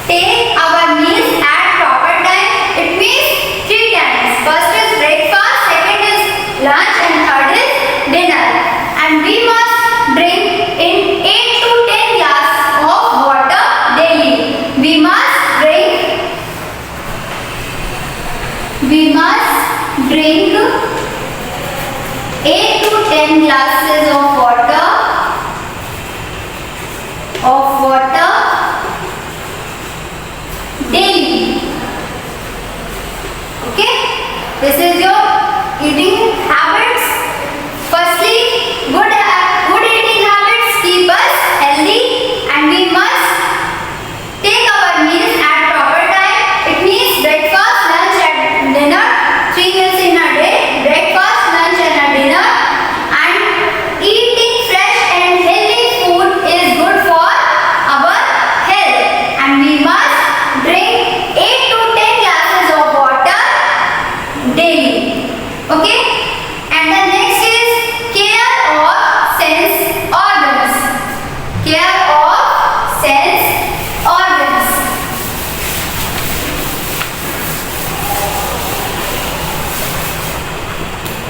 Speaker 2: take our meals at proper time. It means 3 times. First is breakfast, second is lunch, and third is dinner. And we must drink in 8 to 10 glasses of water daily. We must drink 8 to 10 glasses of water daily. Okay? This is your eating habits. Firstly, good eating habits keep us healthy, and we must take our meals at proper time. It means breakfast, lunch, and dinner. 3 meals in a day. Breakfast, lunch, and a dinner. And eating fresh and healthy food is good for our health. And we must drink 8 to 10 glasses of water daily. Okay? And the next is care of sense organs. Care of sense organs.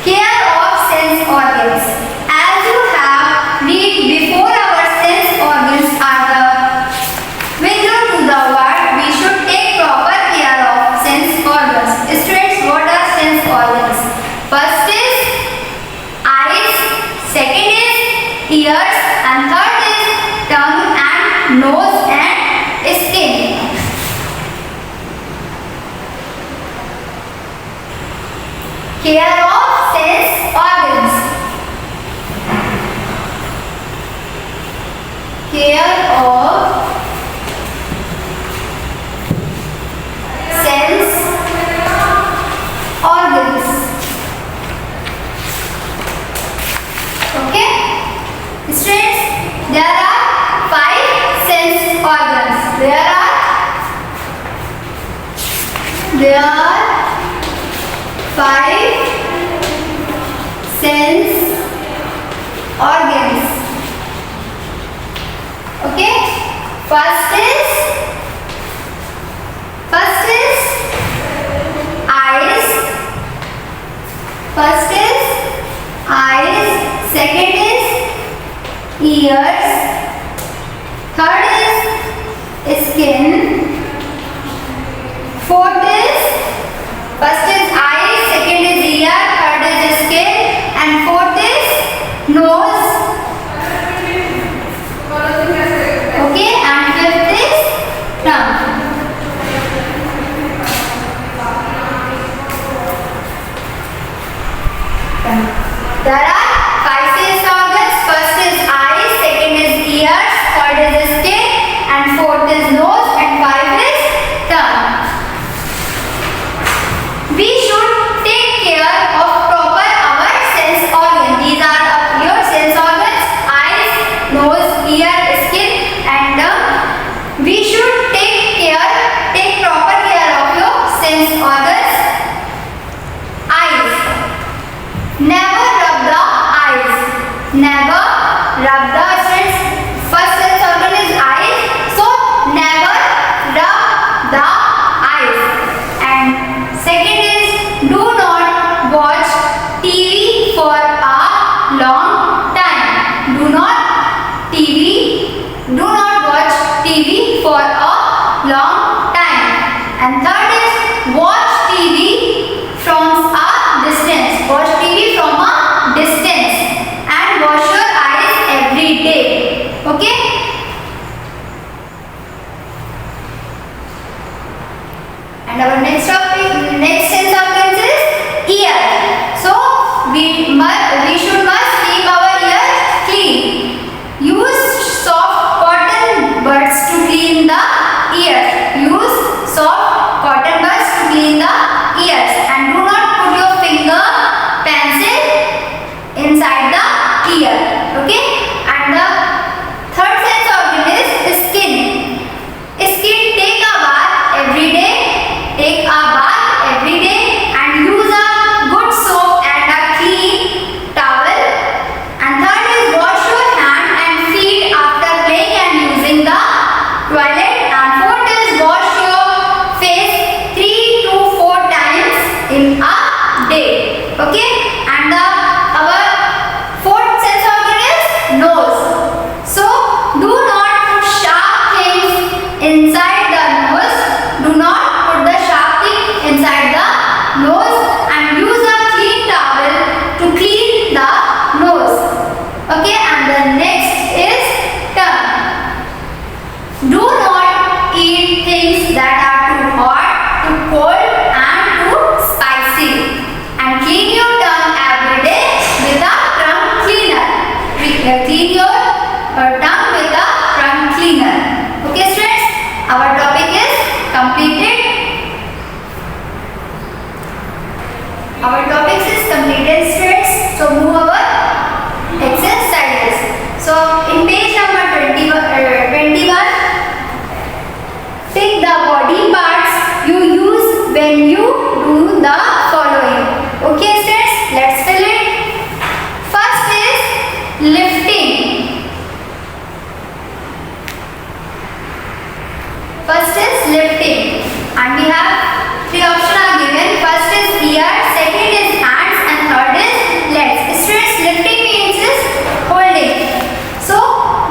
Speaker 2: Care of sense organs. As you have read before, our sense organs are the window to the world. We should take proper care of sense organs. Students, what are sense organs? First is eyes, second is ears, and third is tongue and nose and skin. Care of sense organs. Care of sense organs. Okay? Students, there are 5 sense organs. There are 5 sense organs. Okay? First is eyes. Second is ears. Third is skin. Fourth is first is eyes, second is ear, third is skin, and fourth is nose. Okay, and fifth is tongue. There are 5 never rub the students. First sense organ is eyes, so never rub the eyes. And second is do not watch TV for a long time. Do not watch TV for a long time. And third is watch TV from a distance. Watch TV from a distance and wash your eyes every day. Okay? And our next sense organs is ear. So we should keep our ears clean. Use soft cotton buds to clean the ears. Use soft cotton buds to clean the ears. And do not put your finger pencil inside the ear. Okay? And the third sense organ is skin. Skin, take a bath every day. Take a bath every day and use a good soap and a clean towel. And third is wash your hand and feet after playing and using the toilet. And fourth is wash your face 3 to 4 times in a day. Okay? And our fourth sense organ is nose. So do not put sharp things inside the nose. Do not put the sharp thing inside the nose and use a clean towel to clean the nose. Okay? And the next is tongue. Do not eat things that are too hot, too cold and too spicy. And clean your tongue every day with a tongue cleaner. Clean your tongue with a tongue cleaner. Okay students, our topic is completed. Our topic is completed students. So move our exercises. So in page number 21, take the body parts you use when you do the following. Okay students, let's fill it. First is lifting. First is lifting. And we have 3 options are given. First is ear, second is hands and third is legs. Students, lifting means is holding. So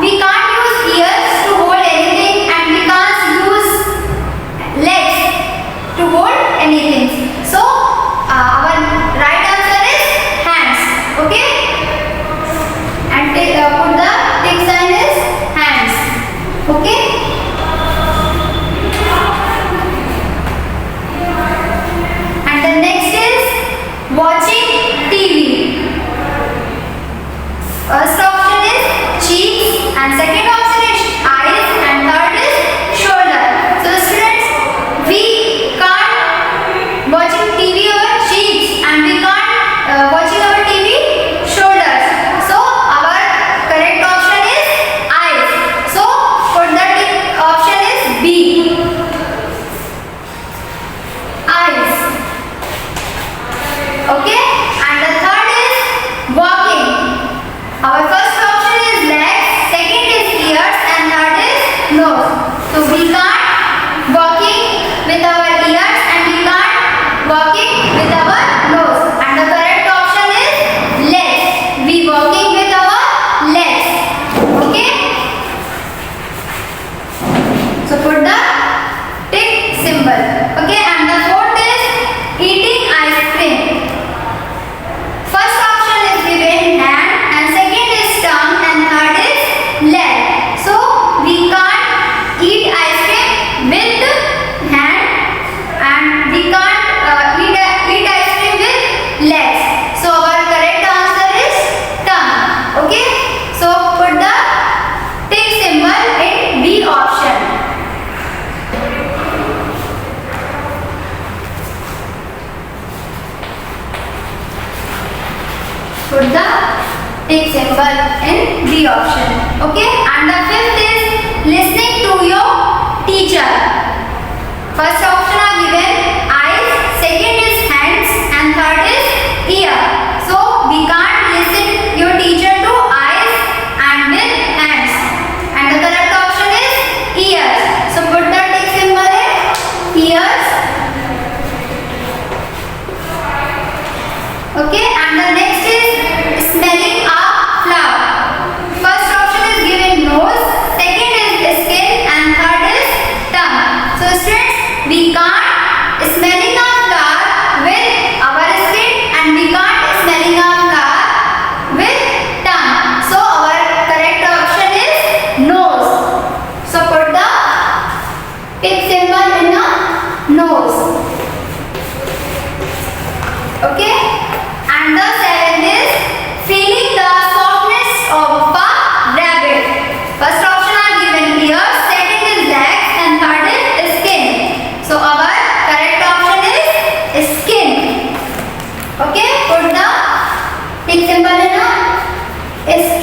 Speaker 2: we can't use ears to hold anything and we can't use legs to hold anything. So our right answer is hands. Okay? And put the tick sign is hands. Okay? And the next is watching TV. First option is cheeks and second option is eyes and third is shoulder. So students, we can't watching TV over cheeks and we can't watching over TV shoulders. So our correct option is eyes. So for that option is B. Eyes. Okay? And the third is walking. Our first option is legs, second is ears and third is nose. So we can't walking with our ears and we can't walking with our nose. And the correct option is legs. We walking with our legs. Okay? So put the tick symbol. Okay? And the fourth is eating ice cream. First option is given hand and second is tongue and third is leg. So we can't eat ice cream with hand and we can't eat ice cream with legs. So our correct answer is tongue. Okay? So put the tick symbol in B option. Put the tick symbol in B option. Okay? And the fifth is listening to your teacher. First option are given eyes, second is hands and third is ear. So we can't listen your teacher to eyes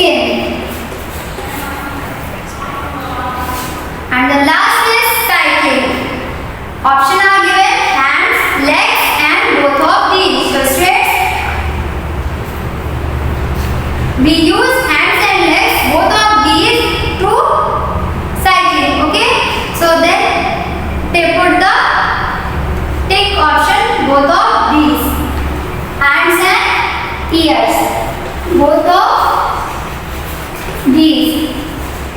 Speaker 2: skin. And the last is cycling. Option are given: hands, legs, and both of these. So students, we use hands and legs, both of these, to cycling. Okay. So then they put the tick option, both of these. Hands and ears, both of these.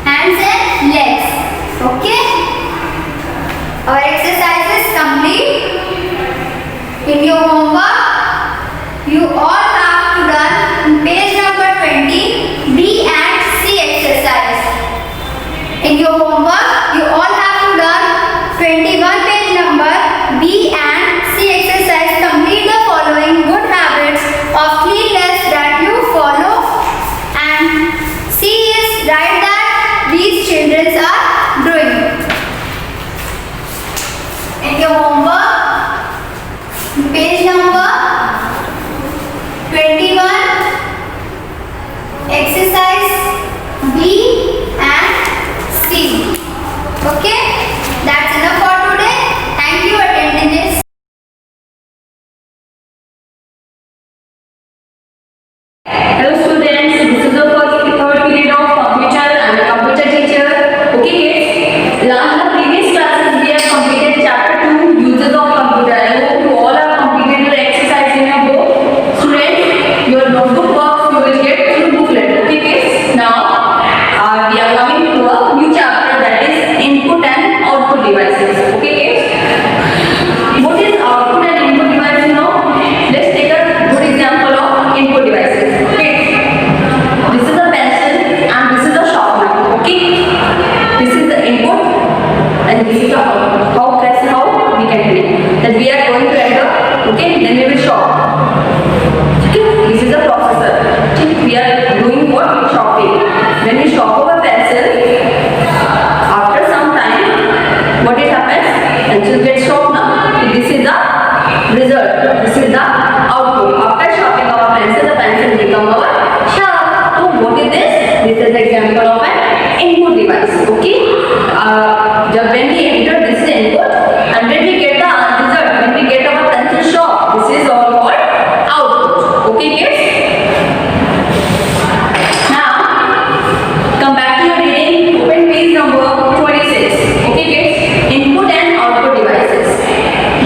Speaker 2: Hands and legs. Okay. Our exercise is complete. In your homework, you all have to done page number 20, B and C exercise. In your homework, you all have to done 21 page number B and C exercise. Complete the following good habits of cleanliness that you follow, and C is write that these children are doing. In your homework, page number 21, exercise B and C. Okay, that's enough for today. Thank you for attending this.
Speaker 1: Hello students, this is the third period of computer. I am a computer teacher. Okay kids, last the previous classes we have completed chapter 2, uses of computer. I hope you all have completed your exercise in your book. Students, your notebook works you will get through booklet. Okay kids, now we are coming to a new chapter, that is input and output devices. Okay kids, what is output and input devices now? Let's take a good example of input devices. Okay, this is a pencil and this is a sharpener. Okay, this is the input and this is the output. How we can do it, that we are going to enter. Okay, then we will sharpen. Okay, this is the processor. Okay, we are doing what? Sharpening. When we sharpen a pencil, after some time, what it happens? Pencil gets sharpened. This is the result. This is the output. After sharpening our pencil, the pencil become our sharp. So what is this? This is the example of an input device. Okay. When we enter, this is input, and when we get the result, when we get our pencil sharp, this is all called output. Okay kids. Now come back to your reading. Open page number 26. Okay kids. Input and output devices.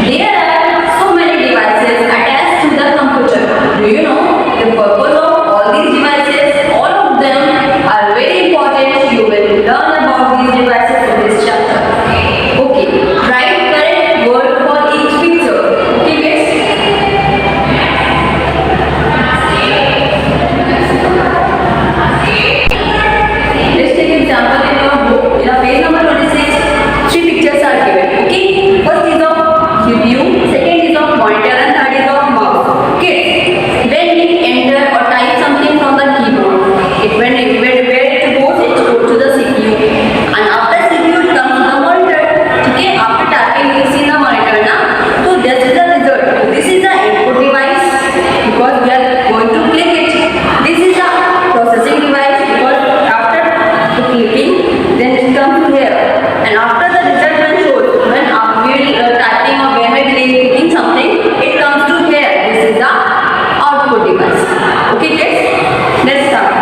Speaker 1: There are so many devices attached to the computer. Do you know the purpose of all these devices? All of them are very important. You will learn about these devices in this chapter. Okay, write correct word for each picture. Okay kids? Let's take example in your book. In page number 26, 3 pictures are given. Okay, first is of CPU, second is of monitor, and third is of mouse. Kids, when we enter or type something from the keyboard, where it goes, it goes to the CPU, and after CPU it comes to the monitor. Okay, after typing you see the monitor now. So this is the result. This is the input device because we are going to click it. This is the processing device because after the clicking, then it comes here, and after the result when shows, when we will typing or when we clicking something, it comes to here. This is the output device. Okay kids, let's start.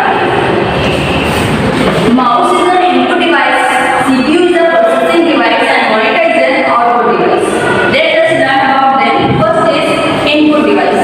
Speaker 1: Mouse is an input device, CPU is a processing device, and monitor is an output device. Let us learn about them. First is input device.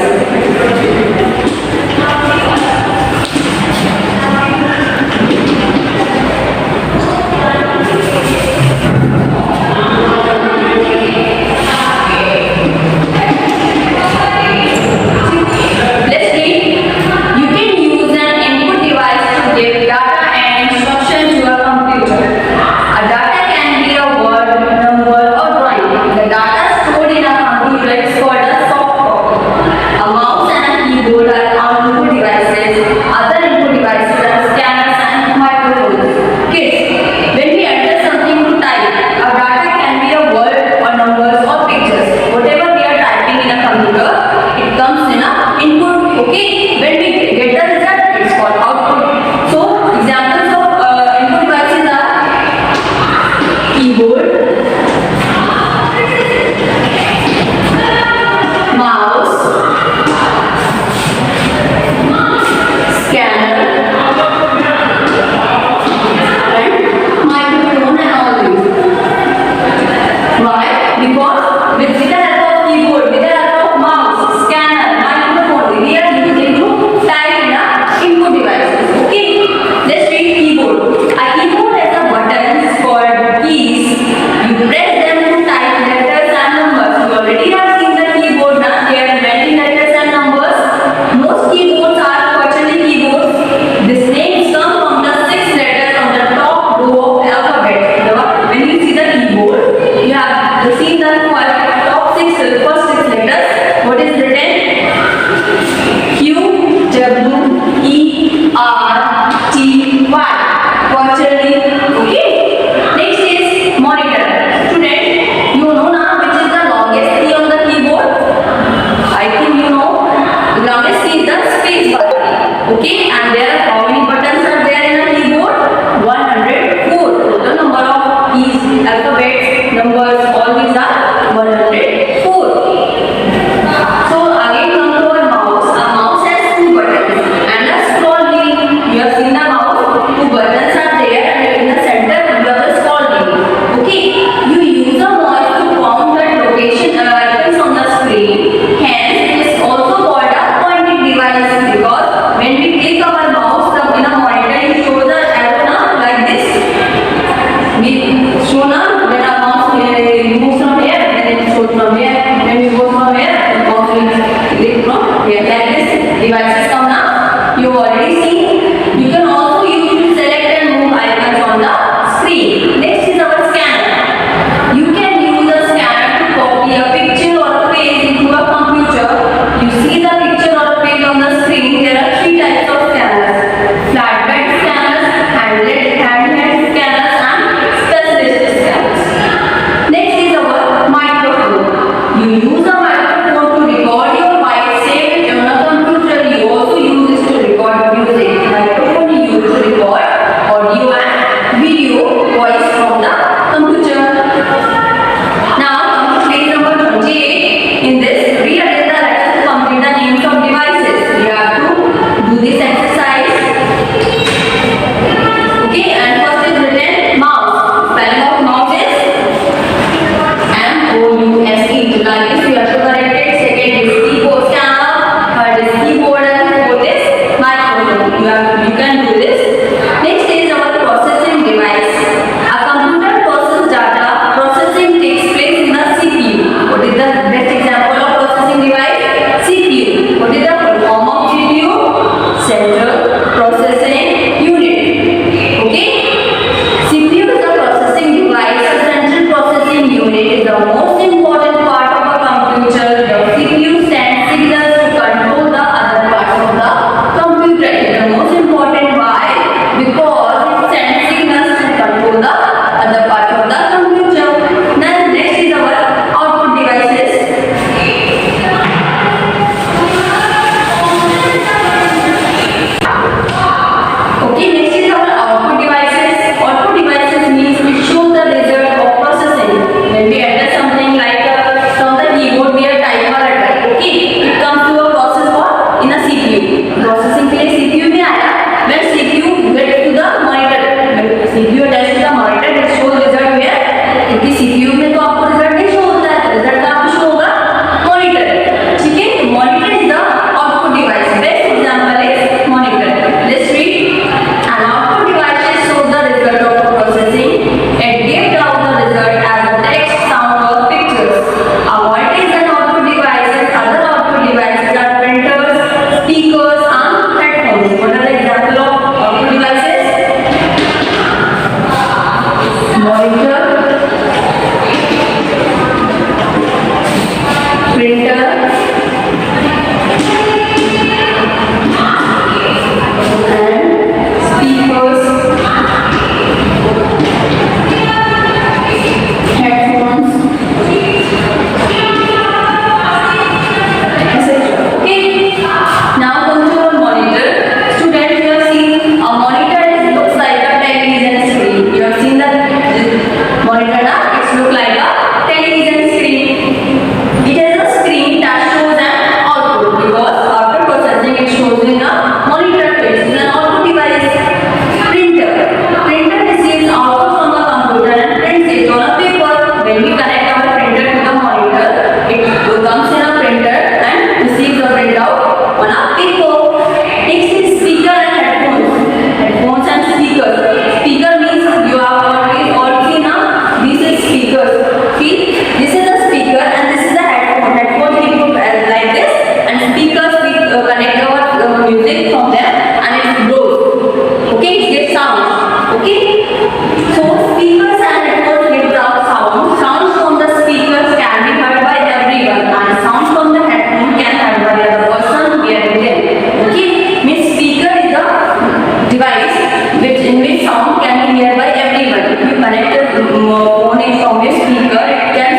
Speaker 1: in which sound can be heard by everyone. If you connect your phone from your speaker, it can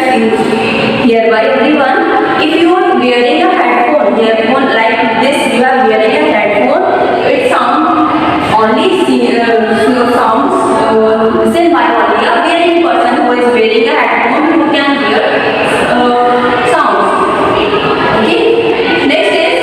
Speaker 1: hear by everyone. If you are wearing a headphone, earphone like this, you are wearing a headphone, it sound only sounds listen by only a wearing person who is wearing a headphone who can hear sounds. Okay. Next is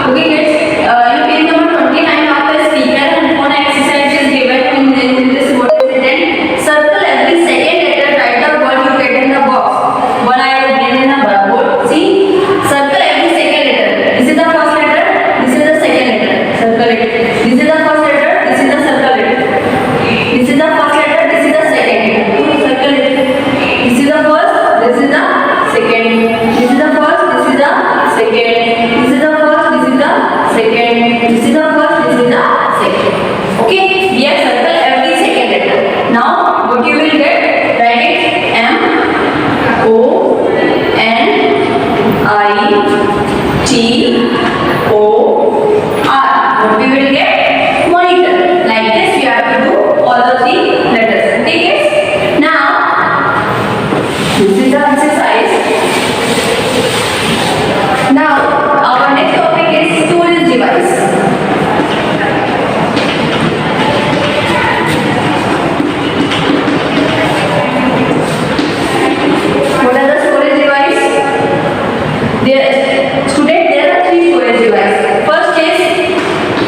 Speaker 1: okay, guys. In page number 29 of the speaker and phone exercise is given in this what is written. Circle every second letter. Write the word you get in the box. One I have given in the board. See, circle every second letter. This is the first letter. This is the second letter. Circle it. This is the first letter. This is the circle it. This is the first letter. This is the second. Circle it. This is the first. This is the second. This is the first. This is the second. This is the first. This is the second. This is the first. This is the second. Okay. We have circle every second letter. Now what you will get? Write it. M O N I T O R. What we will get? Monitor. Like this, you have to do all the three letters. Okay, guys? Now, this is the exercise. Now, our next topic is storage device. What are the storage device? There are three storage devices. First is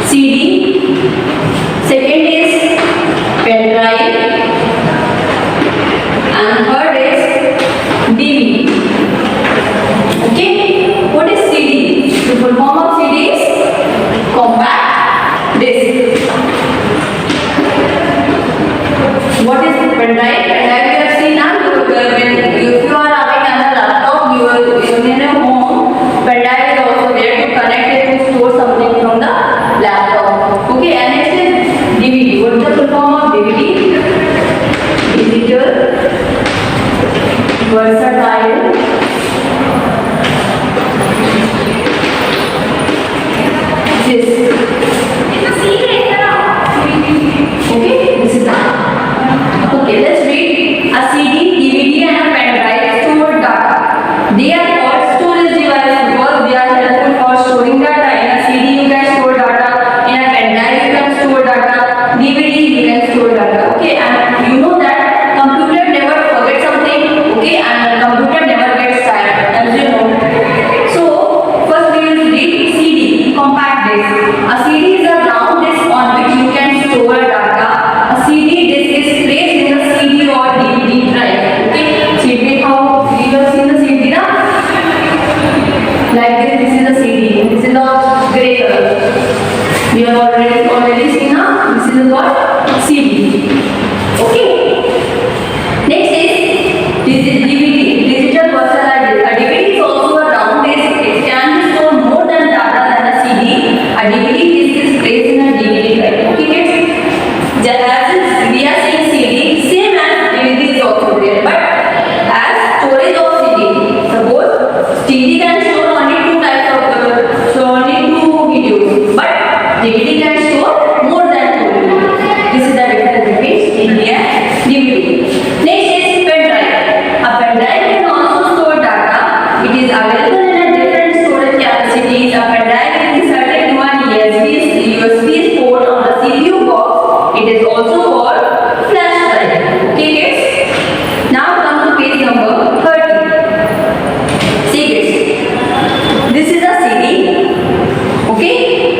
Speaker 1: CD, second is pen drive, and third is DVD. Okay, what is CD? The full form of CD is compact disc. What is pen drive? Pen drive you have seen now. If you are having another laptop, you are in a home. Pen drive is also there to connect it to store something from the laptop. Okay, and next is DVD. What is the full form of DVD? Digital versatile disc. Okay, this is that. Okay, let's read. A CD, DVD and a pen drive store data. They are called storage devices because they are helpful for storing data. In a CD you can store data, in a pen drive you can store data, DVD you can store data. Okay, and you know that computer never forget something. Okay, and the computer never gets tired, as you know. So first we will read CD, compact disc. A CD is a round disc on which you can store data. A CD disc is placed in the CD or DVD drive. Okay, CD, how you have seen the CD now? Like this is the CD. This is the gray color. We have already seen now. This is what? CD. Okay. Next is DVD. Digital versatile disc. A DVD is also a round disc. It can store more than data than a CD. A DVD disc is placed in a DVD drive. Okay, kids? Just as we are saying CD, same as DVD is also there, but as storage of CD. Suppose CD can store only two types of videos, but DVD can store more than two videos. This is the difference between CD and DVD. Next is pen drive. A pen drive can also store data. It is available in a different storage capacities. A pen drive is inserted to an USB port on the CPU box. It is also called flash drive. Okay, kids? Now come to page number 30. See, kids. This is a CD. Okay,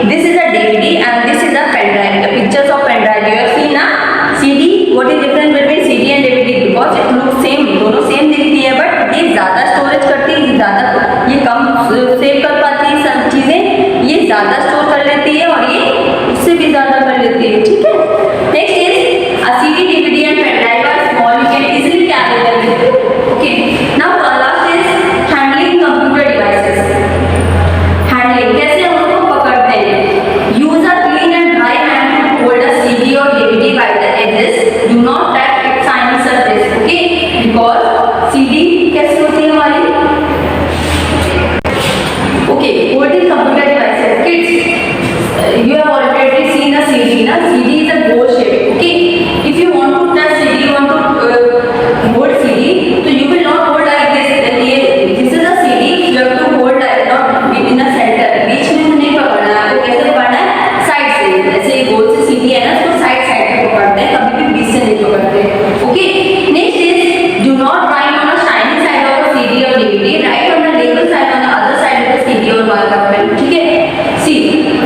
Speaker 1: this is a DVD and this is a pen drive. The pictures of pen drive you have seen now. CD. What is difference between CD and DVD? Because it looks same. दोनों same दिखती है, but ये ज़्यादा storage करती है, ये कम save कर पाती है सब चीजें. ये ज़्यादा स्टोर कर लेती है और ये उससे भी ज़्यादा कर लेती है. ठीक है. Next is a CD, DVD and pen drive are small. You can easily carry them with you. Okay. Now last is handling computer devices. Handling. कैसे हम उसको पकड़ते हैं? Use a clean and dry hand to hold a CD or DVD by the edges. Do not touch its shiny surface. Okay. Because CD कैसे होती है हमारी?
Speaker 3: mark up pen. ठीक है? See,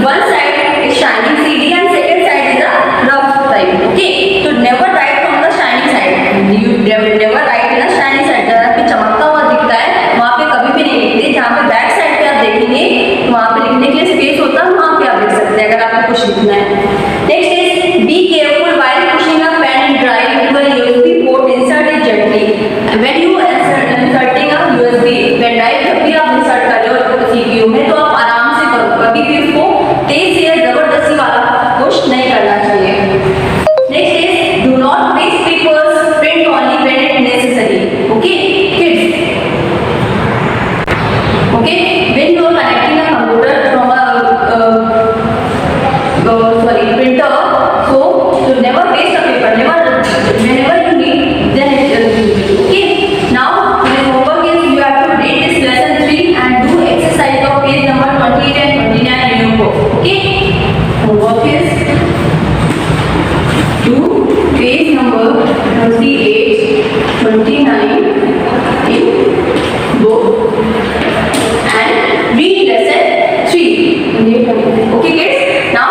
Speaker 3: one side is shining CD and second side is a rough side. Okay? तो never write from the shining side. You never write in a shining side. जहाँ पे चमकता हुआ दिखता है वहाँ पे कभी भी नहीं लिखते. जहाँ पे बैक साइड पे आप देखेंगे वहाँ पे लिखने के लिए स्पेस होता है, वहाँ पे आप लिख सकते हैं अगर आपको कुछ लिखना है. Next is be careful while pushing a pen and drive into a USB port. Insert it gently. When you inserting a USB pen drive, जब भी आप इंसर्ट कर रहे हो CPU में तो आप आराम से करो. कभी भी उसको तेज से जबरदस्ती वाला पुश नहीं करना चाहिए. Next is do not waste papers. Print only when it necessary. Okay, kids. Okay, when you are connecting a computer from a printer, so never waste a paper. Whenever you need, then it will be used. Okay. Now the homework is you have to read this lesson 3 and do exercise of page number 28 and 29 in your book. Okay. Homework is do page number 28, 29 in book and read lesson 3. Okay kids. Now